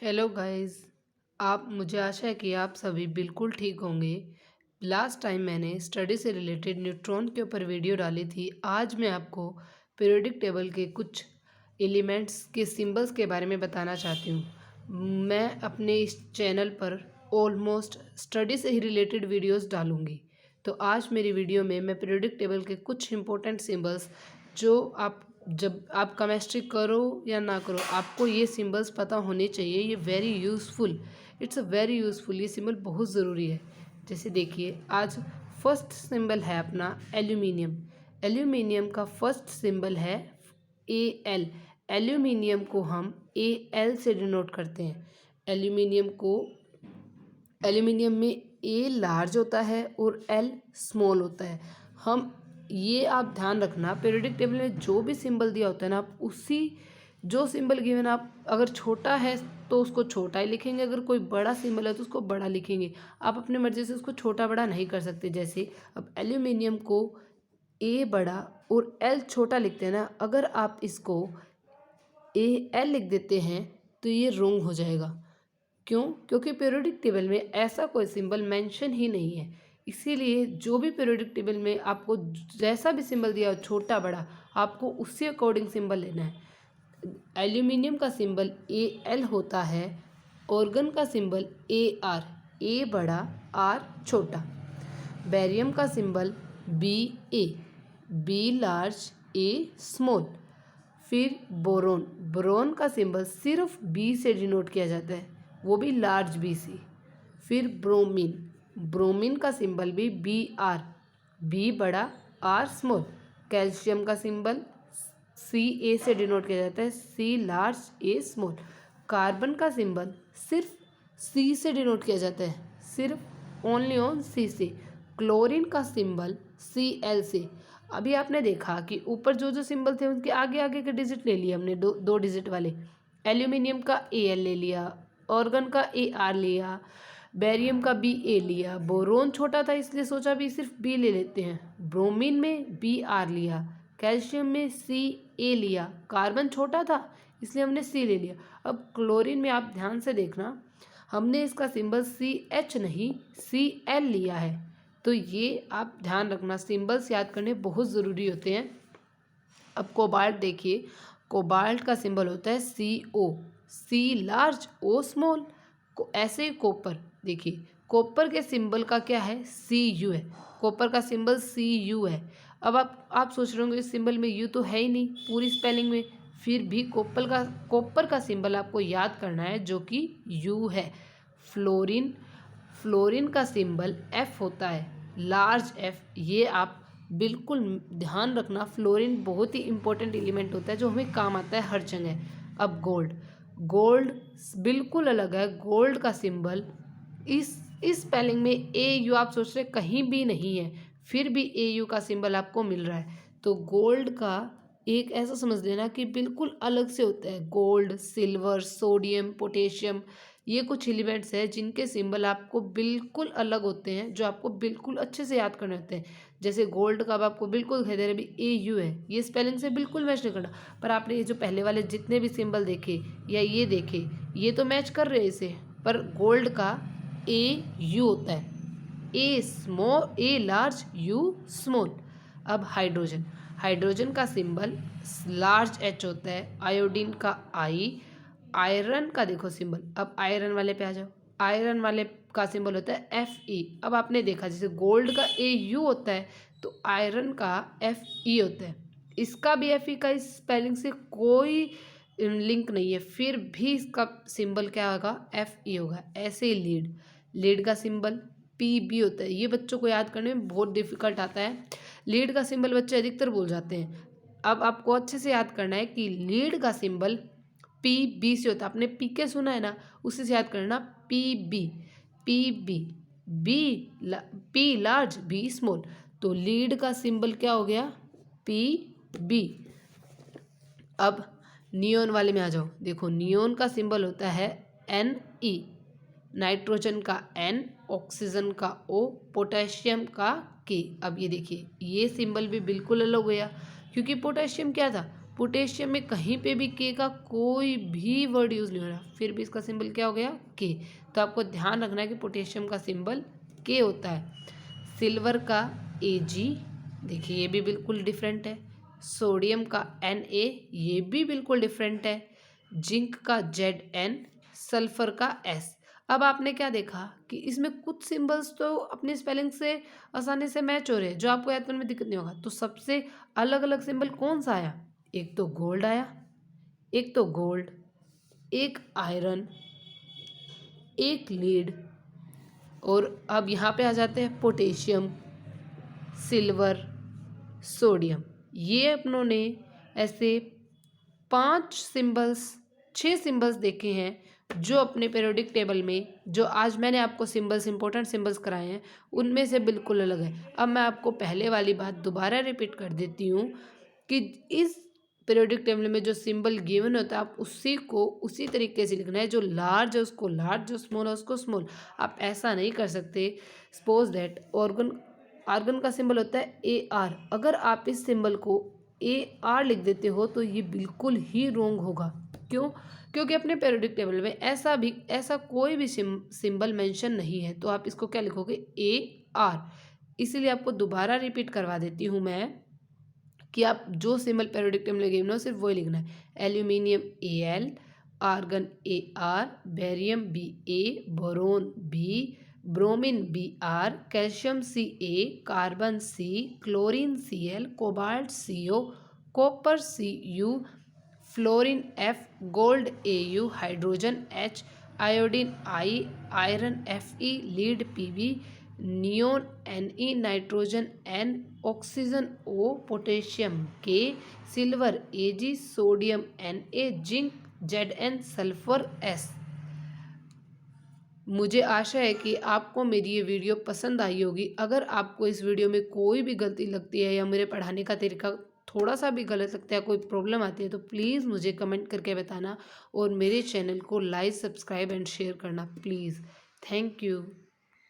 Hello guys. आप मुझे आशा है कि आप सभी बिल्कुल ठीक होंगे। लास्ट टाइम मैंने स्टडी से रिलेटेड न्यूट्रॉन के ऊपर वीडियो डाली थी। आज मैं आपको पीरियोडिक टेबल के कुछ एलिमेंट्स के सिंबल्स के बारे में बताना चाहती हूँ। मैं अपने इस चैनल पर ऑलमोस्ट स्टडी से ही रिलेटेड वीडियोस डालूँगी। तो आज मेरी वीडियो में मैं पीरियोडिक टेबल के कुछ इंपॉर्टेंट सिंबल्स जो आप जब आप केमिस्ट्री करो या ना करो आपको ये सिंबल्स पता होने चाहिए। ये very useful, it's a very useful, ये सिंबल बहुत ज़रूरी है। जैसे देखिए, आज फर्स्ट सिंबल है अपना एल्यूमिनियम। एल्यूमिनियम का फर्स्ट सिंबल है एल। एल्यूमिनियम को हम एल से डिनोट करते हैं। एल्यूमिनियम में ए लार्ज होता है और एल स्मॉल होता है। हम ये आप ध्यान रखना, पीरियोडिक टेबल में जो भी सिंबल दिया होता है ना, आप उसी जो सिंबल गिवन आप अगर छोटा है तो उसको छोटा ही लिखेंगे, अगर कोई बड़ा सिंबल है तो उसको बड़ा लिखेंगे। आप अपने मर्जी से उसको छोटा बड़ा नहीं कर सकते। जैसे अब एल्यूमिनियम को ए बड़ा और एल छोटा लिखते हैं ना, अगर आप इसको ए एल लिख देते हैं तो ये रॉन्ग हो जाएगा। क्यों? क्योंकि पीरियोडिक टेबल में ऐसा कोई सिंबल मेंशन ही नहीं है। इसीलिए जो भी पीरियोडिक टेबल में आपको जैसा भी सिंबल दिया हो, छोटा बड़ा, आपको उसी अकॉर्डिंग सिंबल लेना है। एल्यूमिनियम का सिंबल ए एल होता है। ऑर्गन का सिंबल ए आर, ए बड़ा आर छोटा। बेरियम का symbol B A, B large A small. फिर बोरोन, बोरोन का सिंबल सिर्फ बी से डिनोट किया जाता है, वो भी लार्ज बी से। फिर ब्रोमीन, ब्रोमीन का सिंबल भी बी आर, बी बड़ा आर स्मॉल। कैल्शियम का सिंबल सी ए से डिनोट किया जाता है, C large A small. Carbon का सिंबल सिर्फ सी से डिनोट किया जाता है, सिर्फ ओनली ऑन सी से। क्लोरीन का सिंबल सी एल से। अभी आपने देखा कि ऊपर जो जो सिंबल थे उनके आगे आगे के डिजिट ले लिए हमने, दो डिजिट वाले। एल्यूमिनियम का ए एल ले लिया, ऑर्गन का ए आर लिया, बेरियम का बी ए लिया। बोरोन छोटा था इसलिए सोचा भी सिर्फ बी ले लेते हैं, ब्रोमीन में बी आर लिया। कैल्शियम में सी ए लिया। कार्बन छोटा था इसलिए हमने सी ले लिया। अब क्लोरीन में आप ध्यान से देखना, हमने इसका सिंबल सी एच नहीं सी एल लिया है। तो ये आप ध्यान रखना, सिंबल्स याद करने बहुत ज़रूरी होते हैं। अब कोबाल्ट देखिए, कोबाल्ट का सिंबल होता है सी ओ, सी लार्ज ओ स्मॉल। ऐसे ही कॉपर देखिए, कॉपर के सिंबल का क्या है, सी यू है। कॉपर का सिंबल सी यू है। अब आप सोच रहे होंगे इस सिंबल में यू तो है ही नहीं पूरी स्पेलिंग में, फिर भी कॉपर का सिंबल आपको याद करना है जो कि यू है। फ्लोरीन, फ्लोरीन का सिंबल एफ होता है, लार्ज एफ। ये आप बिल्कुल ध्यान रखना, फ्लोरीन बहुत ही इंपॉर्टेंट एलिमेंट होता है जो हमें काम आता है हर जगह। अब गोल्ड, गोल्ड बिल्कुल अलग है। गोल्ड का सिंबल इस स्पेलिंग में ए यू, आप सोच रहे कहीं भी नहीं है, फिर भी ए यू का सिंबल आपको मिल रहा है। तो गोल्ड का एक ऐसा समझ लेना कि बिल्कुल अलग से होता है। गोल्ड, सिल्वर, सोडियम, पोटेशियम, ये कुछ एलिमेंट्स हैं जिनके सिंबल आपको बिल्कुल अलग होते हैं, जो आपको बिल्कुल अच्छे से याद करने होते हैं। जैसे गोल्ड का अब आपको बिल्कुल दिखाई दे रहा है अभी ए यू है, ये स्पेलिंग से बिल्कुल मैच नहीं करना। पर आपने ये जो पहले वाले जितने भी सिंबल देखे या ये देखे, ये तो मैच कर रहे हैं इसे, पर गोल्ड का ए यू होता है, A small, A large U small. अब हाइड्रोजन, हाइड्रोजन का सिंबल लार्ज एच होता है। आयोडीन का आई। आयरन का देखो सिंबल, अब आयरन वाले पे आ जाओ, आयरन वाले का सिंबल होता है एफ ई। अब आपने देखा जैसे गोल्ड का ए यू होता है तो आयरन का एफ ई होता है। इसका भी एफ ई का इस स्पेलिंग से कोई लिंक नहीं है, फिर भी इसका सिंबल क्या होगा, एफ ई होगा। ऐसे ही लीड, लीड का सिंबल पी बी होता है। ये बच्चों को याद करने में बहुत डिफिकल्ट आता है, लीड का सिंबल बच्चे अधिकतर भूल जाते हैं। अब आपको अच्छे से याद करना है कि लीड का सिंबल पी बी से होता है। आपने पी के सुना है ना, उसी से याद करना, P B, P B, P large B small. तो लीड का सिंबल क्या हो गया, पी बी। अब नियोन वाले में आ जाओ, देखो नियोन का सिंबल होता है एन ई। नाइट्रोजन का एन, ऑक्सीजन का ओ, पोटेशियम का के। अब ये देखिए, ये सिंबल भी बिल्कुल अलग हो गया क्योंकि पोटेशियम क्या था, पोटेशियम में कहीं पे भी के का कोई भी वर्ड यूज़ नहीं हो रहा, फिर भी इसका सिंबल क्या हो गया के। तो आपको ध्यान रखना है कि पोटेशियम का सिंबल के होता है। सिल्वर का Ag, देखिए ये भी बिल्कुल डिफरेंट है। सोडियम का Na, ये भी बिल्कुल डिफरेंट है। जिंक का Zn, सल्फर का S। अब आपने क्या देखा कि इसमें कुछ सिंबल्स तो अपनी स्पेलिंग से आसानी से मैच हो रहे हैं, जो आपको याद करने में दिक्कत नहीं होगा। तो सबसे अलग अलग सिंबल कौन सा आया? एक तो गोल्ड आया, एक तो गोल्ड, एक आयरन, एक लीड, और अब यहाँ पे आ जाते हैं पोटेशियम, सिल्वर, सोडियम। ये अपनों ने ऐसे 6 सिंबल्स देखे हैं जो अपने पीरियोडिक टेबल में, जो आज मैंने आपको सिंबल्स, इंपॉर्टेंट सिंबल्स कराए हैं, उनमें से बिल्कुल अलग है। अब मैं आपको पहले वाली बात दोबारा रिपीट कर देती हूँ कि इस पीरियोडिक टेबल में जो सिंबल गिवन होता है, आप उसी को उसी तरीके से लिखना है। जो लार्ज है उसको लार्ज, जो स्मॉल है उसको स्मॉल। आप ऐसा नहीं कर सकते। सपोज दैट आर्गन का सिंबल होता है AR, अगर आप इस सिंबल को AR लिख देते हो तो ये बिल्कुल ही रॉन्ग होगा। क्यों? क्योंकि अपने पीरियोडिक टेबल में ऐसा कोई भी सिंबल मेंशन नहीं है। तो आप इसको क्या लिखोगे? AR। इसीलिए आपको दोबारा रिपीट करवा देती हूँ मैं कि आप जो सिंबल पीरियोडिक टेबल में गिवन हो सिर्फ वही लिखना है। Aluminium Al, argon AR, barium Ba, boron B, bromine Br, calcium Ca, carbon C, chlorine Cl, cobalt CO, copper Cu, fluorine F, gold Au, hydrogen H, iodine I, iron Fe, lead Pb, neon Ne, nitrogen N, oxygen O, potassium K, silver Ag, sodium Na, zinc Zn, sulphur S। मुझे आशा है कि आपको मेरी ये video पसंद आई होगी। अगर आपको इस वीडियो में कोई भी गलती लगती है या मेरे पढ़ाने का तरीका थोड़ा सा भी गलत लगता है, कोई प्रॉब्लम आती है, तो प्लीज़ मुझे कमेंट करके बताना और मेरे चैनल को लाइक, सब्सक्राइब एंड शेयर करना प्लीज़। Thank you.